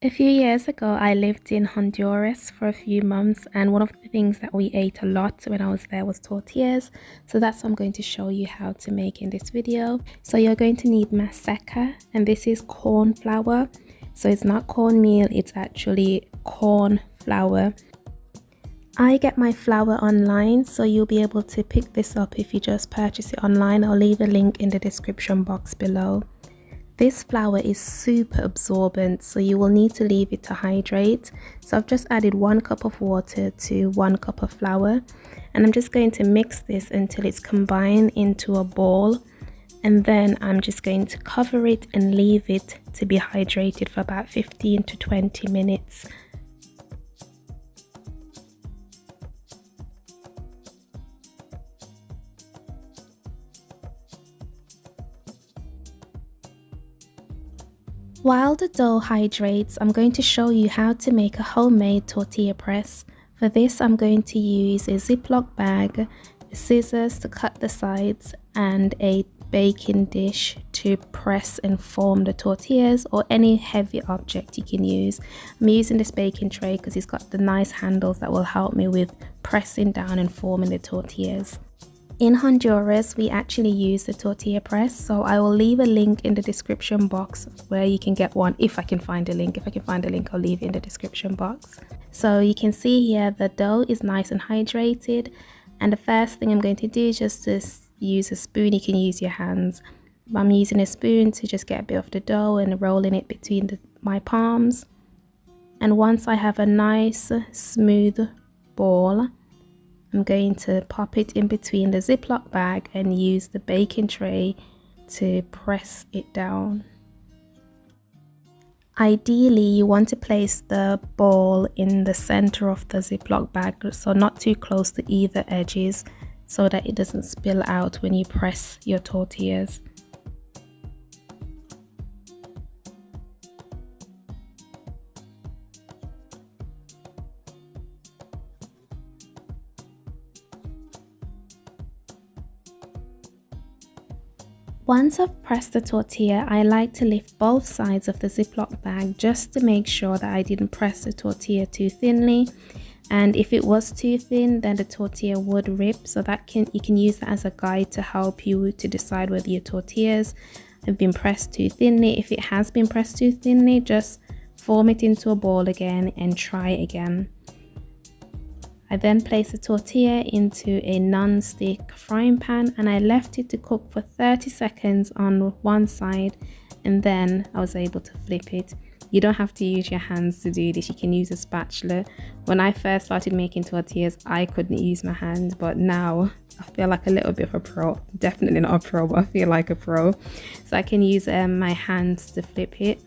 A few years ago, I lived in Honduras for a few months, and one of the things that we ate a lot when I was there was tortillas. So that's what I'm going to show you how to make in this video. So you're going to need maseca, and this is corn flour. So it's not cornmeal, it's actually corn flour. I get my flour online, so you'll be able to pick this up if you just purchase it online. I'll leave a link in the description box below. This flour is super absorbent, so you will need to leave it to hydrate. So I've just added 1 cup of water to 1 cup of flour, and I'm just going to mix this until it's combined into a ball, and then I'm just going to cover it and leave it to be hydrated for about 15 to 20 minutes. While the dough hydrates, I'm going to show you how to make a homemade tortilla press. For this, I'm going to use a Ziploc bag, scissors to cut the sides, and a baking dish to press and form the tortillas, or any heavy object you can use. I'm using this baking tray because it's got the nice handles that will help me with pressing down and forming the tortillas. In Honduras, we actually use the tortilla press, so I will leave a link in the description box where you can get one if I can find a link. If I can find a link, I'll leave it in the description box. So you can see here the dough is nice and hydrated, and the first thing I'm going to do is just to use a spoon. You can use your hands. I'm using a spoon to just get a bit of the dough and rolling it between my palms. And once I have a nice smooth ball, I'm going to pop it in between the Ziploc bag and use the baking tray to press it down. Ideally, you want to place the ball in the center of the Ziploc bag, so not too close to either edges, so that it doesn't spill out when you press your tortillas. Once I've pressed the tortilla, I like to lift both sides of the Ziploc bag just to make sure that I didn't press the tortilla too thinly. And if it was too thin, then the tortilla would rip, so that you can use that as a guide to help you to decide whether your tortillas have been pressed too thinly. If it has been pressed too thinly, just form it into a ball again and try again. I then placed the tortilla into a non-stick frying pan, and I left it to cook for 30 seconds on one side, and then I was able to flip it. You don't have to use your hands to do this, you can use a spatula. When I first started making tortillas, I couldn't use my hands, but now I feel like a little bit of a pro. Definitely not a pro, but I feel like a pro. So I can use my hands to flip it.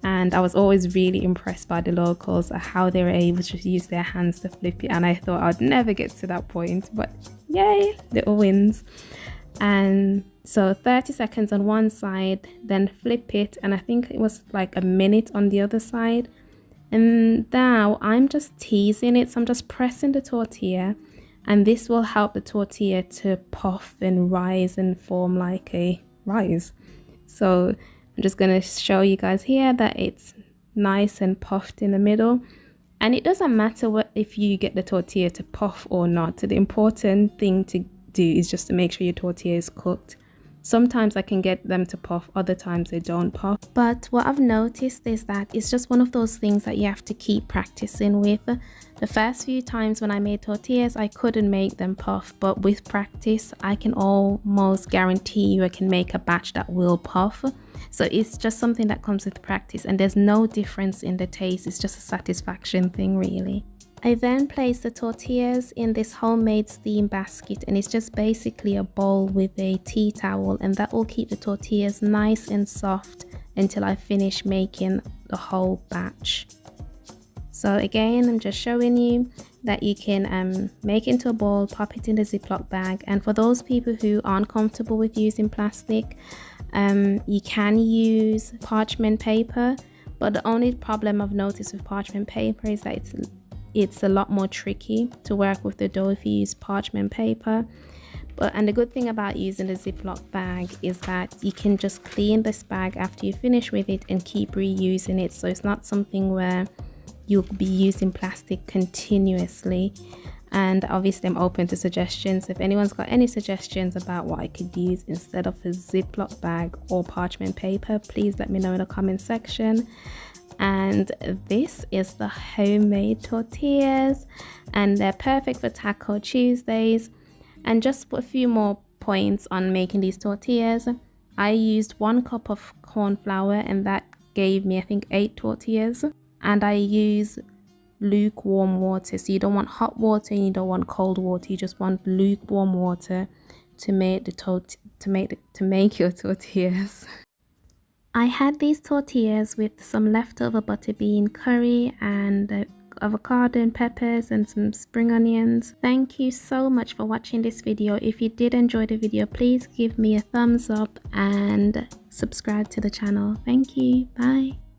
And I was always really impressed by the locals, how they were able to use their hands to flip it, and I thought I'd never get to that point, but yay, little wins. And so 30 seconds on one side, then flip it, and I think it was like a minute on the other side. And now I'm just teasing it, so I'm just pressing the tortilla, and this will help the tortilla to puff and rise and form like a rise. So I'm just going to show you guys here that it's nice and puffed in the middle, and it doesn't matter if you get the tortilla to puff or not. The important thing to do is just to make sure your tortilla is cooked. Sometimes I can get them to puff, other times they don't puff. But what I've noticed is that it's just one of those things that you have to keep practicing with. The first few times when I made tortillas, I couldn't make them puff, but with practice, I can almost guarantee you I can make a batch that will puff. So it's just something that comes with practice, and there's no difference in the taste. It's just a satisfaction thing, really. I then place the tortillas in this homemade steam basket, and it's just basically a bowl with a tea towel, and that will keep the tortillas nice and soft until I finish making the whole batch. So again, I'm just showing you that you can make it into a ball, pop it in the Ziploc bag, and for those people who aren't comfortable with using plastic, you can use parchment paper, but the only problem I've noticed with parchment paper is that it's a lot more tricky to work with the dough if you use parchment paper. And the good thing about using the Ziploc bag is that you can just clean this bag after you finish with it and keep reusing it. So it's not something where you'll be using plastic continuously. And obviously I'm open to suggestions. If anyone's got any suggestions about what I could use instead of a Ziploc bag or parchment paper, please let me know in the comment section. And this is the homemade tortillas, and they're perfect for Taco Tuesdays. And just a few more points on making these tortillas. I used 1 cup of corn flour, and that gave me I think 8 tortillas. And I use lukewarm water, so you don't want hot water and you don't want cold water, you just want lukewarm water to make your tortillas. I had these tortillas with some leftover butter bean curry and avocado and peppers and some spring onions. Thank you so much for watching this video. If you did enjoy the video, please give me a thumbs up and subscribe to the channel. Thank you. Bye.